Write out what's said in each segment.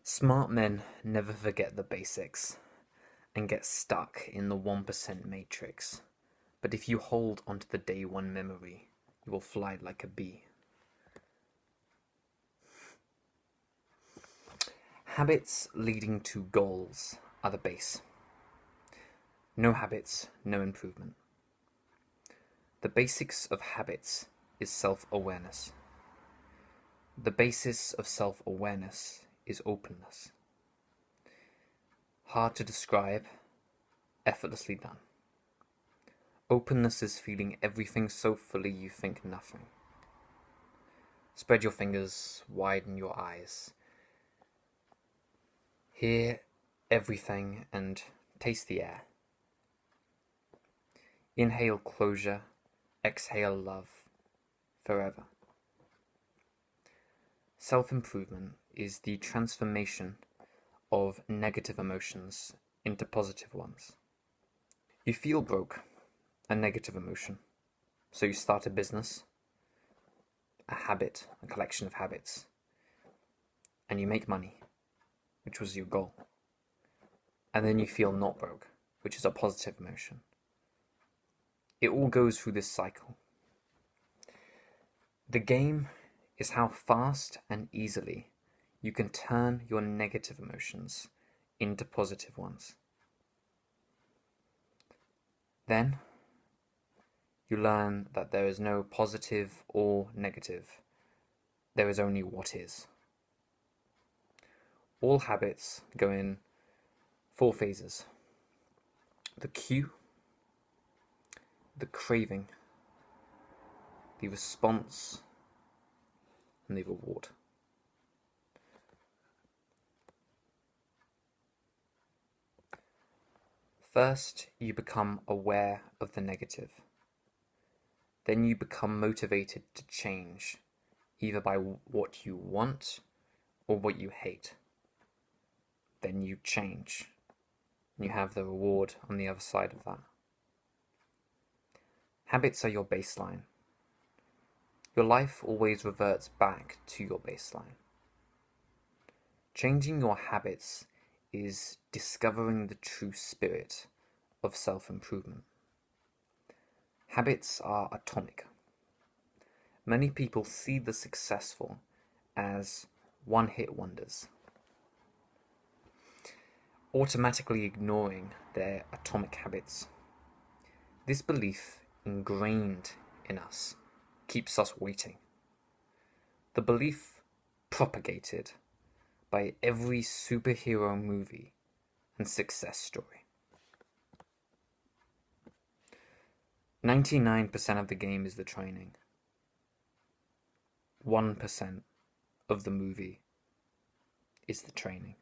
Smart men never forget the basics and get stuck in the 1% matrix. But if you hold onto the day one memory, you will fly like a bee. Habits leading to goals are the base. No habits, no improvement. The basics of habits is self-awareness. The basis of self-awareness is openness. Hard to describe, effortlessly done. Openness is feeling everything so fully you think nothing. Spread your fingers, widen your eyes. Hear everything and taste the air. Inhale closure, exhale love, forever. Self-improvement is the transformation of negative emotions into positive ones. You feel broke, a negative emotion. So you start a business, a habit, a collection of habits, and you make money, which was your goal. And then you feel not broke, which is a positive emotion. It all goes through this cycle. The game is how fast and easily you can turn your negative emotions into positive ones. Then you learn that there is no positive or negative. There is only what is. All habits go in 4 phases. The cue, the craving, the response, and the reward. First, you become aware of the negative. Then you become motivated to change, either by what you want or what you hate. Then you change, and you have the reward on the other side of that. Habits are your baseline. Your life always reverts back to your baseline. Changing your habits is discovering the true spirit of self-improvement. Habits are atomic. Many people see the successful as one-hit wonders, automatically ignoring their atomic habits. This belief, ingrained in us, keeps us waiting. The belief propagated by every superhero movie and success story. 99% of the game is the training. 1% of the movie is the training.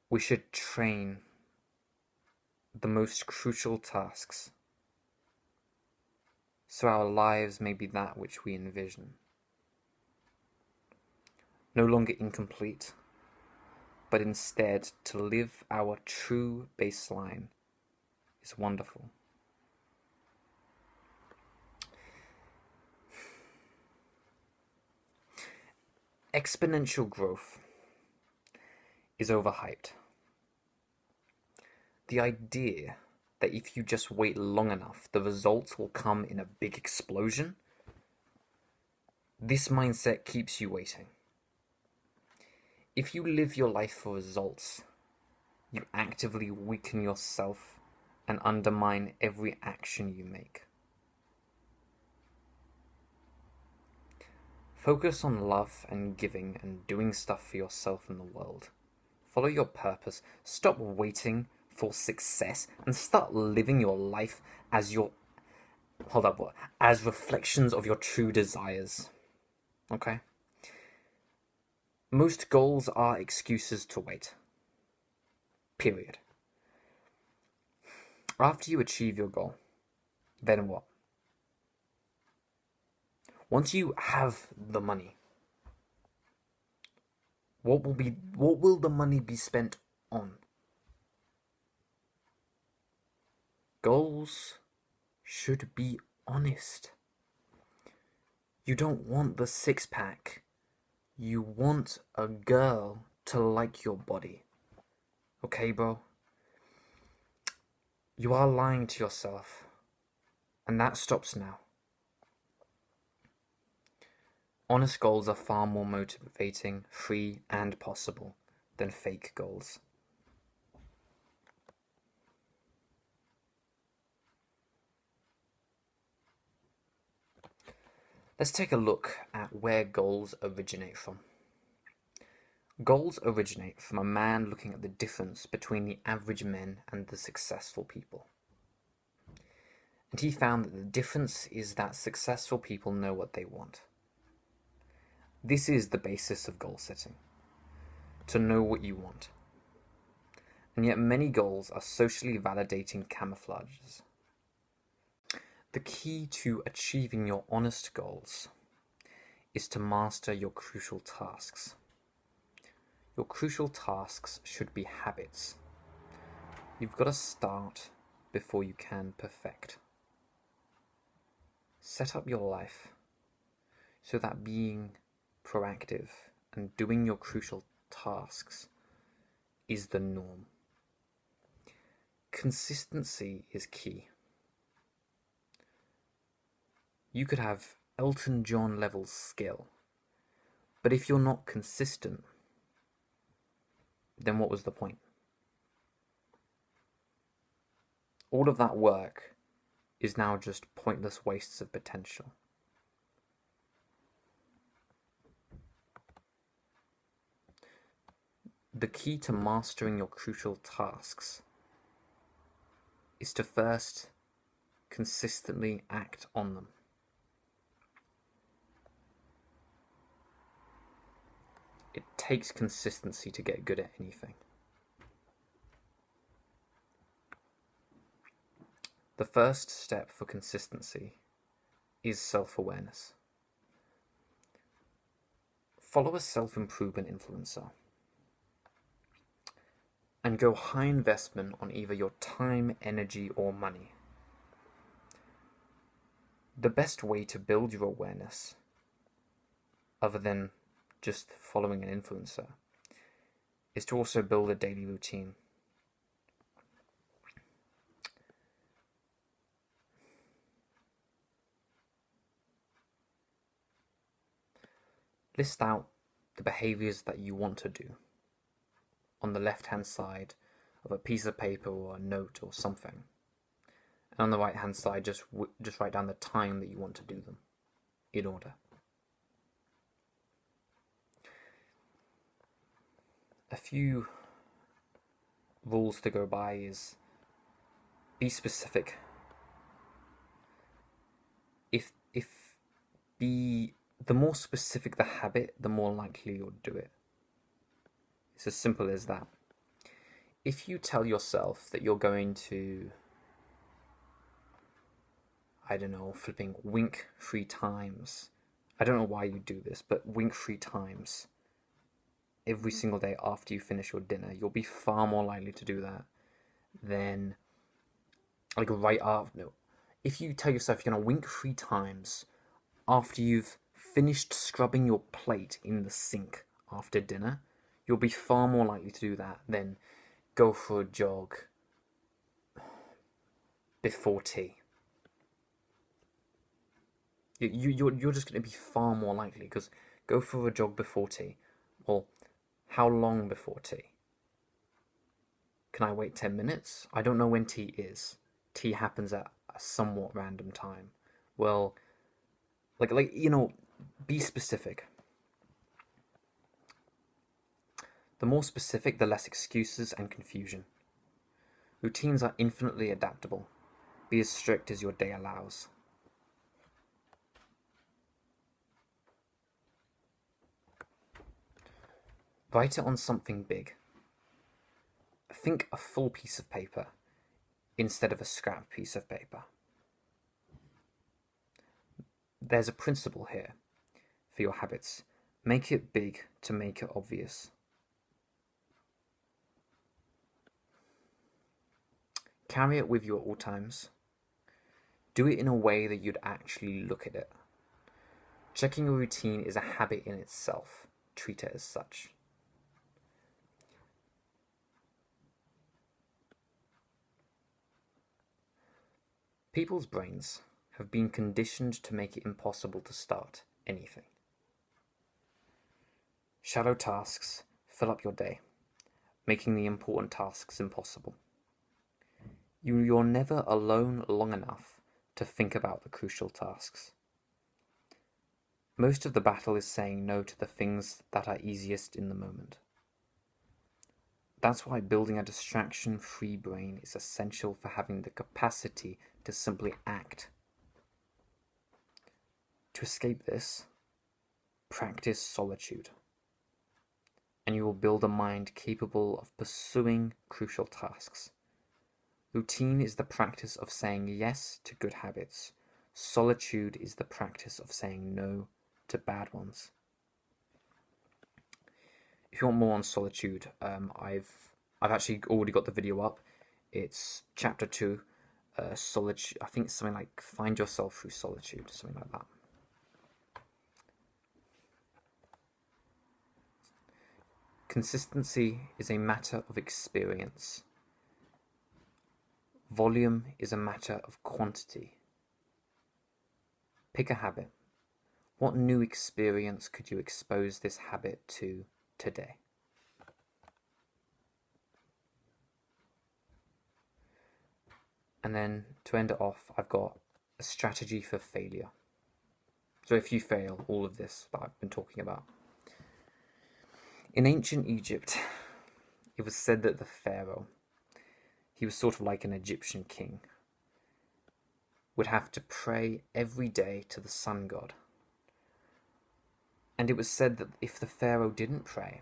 We should train the most crucial tasks so our lives may be that which we envision. No longer incomplete, but instead to live our true baseline is wonderful. Exponential growth is overhyped. The idea that if you just wait long enough, the results will come in a big explosion, this mindset keeps you waiting. If you live your life for results, you actively weaken yourself and undermine every action you make. Focus on love and giving and doing stuff for yourself and the world. Follow your purpose. Stop waiting for success and start living your life as as reflections of your true desires. Okay? Most goals are excuses to wait. Period. After you achieve your goal, then what? Once you have the money, what will the money be spent on? Goals should be honest. You don't want the 6-pack. You want a girl to like your body. Okay, bro? You are lying to yourself. And that stops now. Honest goals are far more motivating, free, and possible than fake goals. Let's take a look at where goals originate from. Goals originate from a man looking at the difference between the average men and the successful people. And he found that the difference is that successful people know what they want. This is the basis of goal setting, to know what you want. And yet many goals are socially validating camouflages. The key to achieving your honest goals is to master your crucial tasks. Your crucial tasks should be habits. You've got to start before you can perfect. Set up your life so that being proactive and doing your crucial tasks is the norm. Consistency is key. You could have Elton John level skill, but if you're not consistent, then what was the point? All of that work is now just pointless wastes of potential. The key to mastering your crucial tasks is to first consistently act on them. It takes consistency to get good at anything. The first step for consistency is self-awareness. Follow a self-improvement influencer and go high investment on either your time, energy, or money. The best way to build your awareness, other than just following an influencer, is to also build a daily routine. List out the behaviors that you want to do on the left-hand side of a piece of paper or a note or something. And on the right-hand side, just write down the time that you want to do them in order. A few rules to go by is be specific. The more specific the habit, the more likely you'll do it. It's as simple as that. If you tell yourself that you're going to, flipping wink 3 times. I don't know why you do this, but wink 3 times every single day after you finish your dinner, you'll be far more likely to do that than right after. No. If you tell yourself you're going to wink 3 times after you've finished scrubbing your plate in the sink after dinner, you'll be far more likely to do that than go for a jog before tea. You're just going to be far more likely, because go for a jog before tea. Well, how long before tea? Can I wait 10 minutes? I don't know when tea is. Tea happens at a somewhat random time. Well, be specific. The more specific, the less excuses and confusion. Routines are infinitely adaptable. Be as strict as your day allows. Write it on something big. Think a full piece of paper instead of a scrap piece of paper. There's a principle here for your habits. Make it big to make it obvious. Carry it with you at all times. Do it in a way that you'd actually look at it. Checking your routine is a habit in itself. treat it as such. People's brains have been conditioned to make it impossible to start anything. Shallow tasks fill up your day, making the important tasks impossible. You're never alone long enough to think about the crucial tasks. Most of the battle is saying no to the things that are easiest in the moment. That's why building a distraction-free brain is essential for having the capacity to simply act. To escape this, practice solitude, and you will build a mind capable of pursuing crucial tasks. Routine is the practice of saying yes to good habits. Solitude is the practice of saying no to bad ones. If you want more on solitude, I've actually already got the video up. It's chapter 2, solitude. I think it's something like find yourself through solitude, something like that. Consistency is a matter of experience. Volume is a matter of quantity. Pick a habit. What new experience could you expose this habit to today? And then to end it off, I've got a strategy for failure. So if you fail all of this that I've been talking about. In ancient Egypt, it was said that the pharaoh, he was sort of like an Egyptian king, would have to pray every day to the sun god. And it was said that if the pharaoh didn't pray,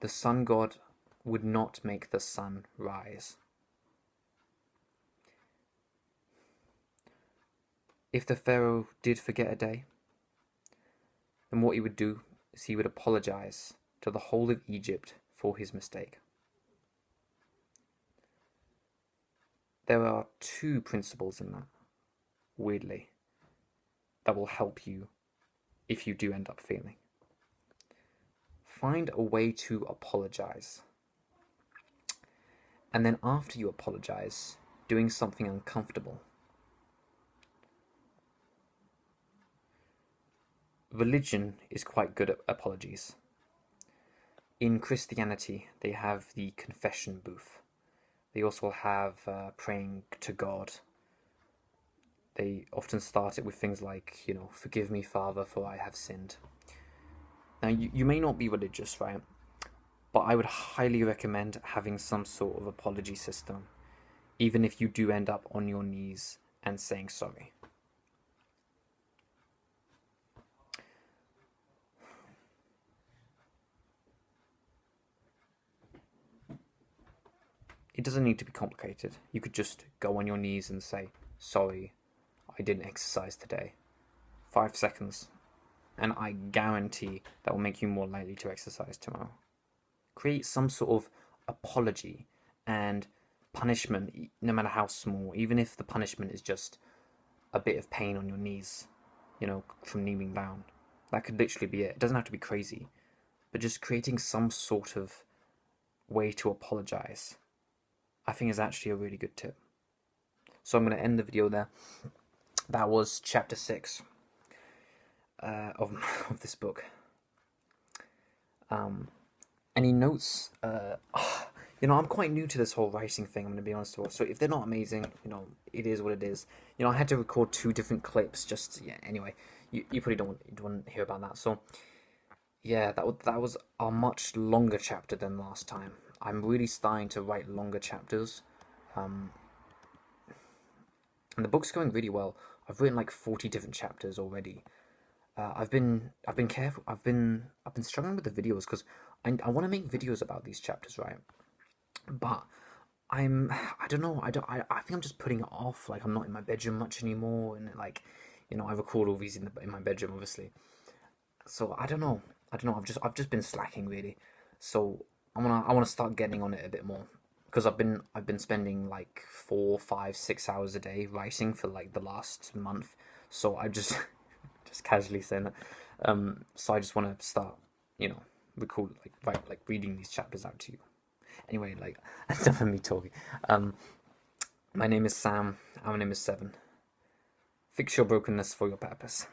the sun god would not make the sun rise. If the pharaoh did forget a day, then what he would do is he would apologize to the whole of Egypt for his mistake. There are 2 principles in that, weirdly, that will help you if you do end up failing. Find a way to apologize. And then after you apologize, doing something uncomfortable. Religion is quite good at apologies. In Christianity, they have the confession booth. They also have praying to God. They often start it with things like, forgive me, Father, for I have sinned. Now, you may not be religious, right? But I would highly recommend having some sort of apology system, even if you do end up on your knees and saying sorry. It doesn't need to be complicated. You could just go on your knees and say, sorry, I didn't exercise today. 5 seconds. And I guarantee that will make you more likely to exercise tomorrow. Create some sort of apology and punishment, no matter how small, even if the punishment is just a bit of pain on your knees, from kneeling down. That could literally be it. It doesn't have to be crazy. But just creating some sort of way to apologize, I think is actually a really good tip. So I'm going to end the video there. That was chapter 6 of this book. Any notes? I'm quite new to this whole writing thing, I'm going to be honest with you. So if they're not amazing, it is what it is. I had to record 2 different clips anyway. You probably don't want to hear about that. So yeah, that was a much longer chapter than last time. I'm really starting to write longer chapters. And the book's going really well. I've written like 40 different chapters already. I've been careful. I've been struggling with the videos because I want to make videos about these chapters, right? But I don't know. I think I'm just putting it off. Like I'm not in my bedroom much anymore, and I record all these in my bedroom, obviously. So I don't know. I've just been slacking really. So I wanna start getting on it a bit more. Because I've been spending like 4, 5, 6 hours a day writing for like the last month, so I just casually saying that. So I just want to start record, like reading these chapters out to you. Anyway, like, enough of me talking. My name is Sam. Our name is Seven. Fix your brokenness for your purpose.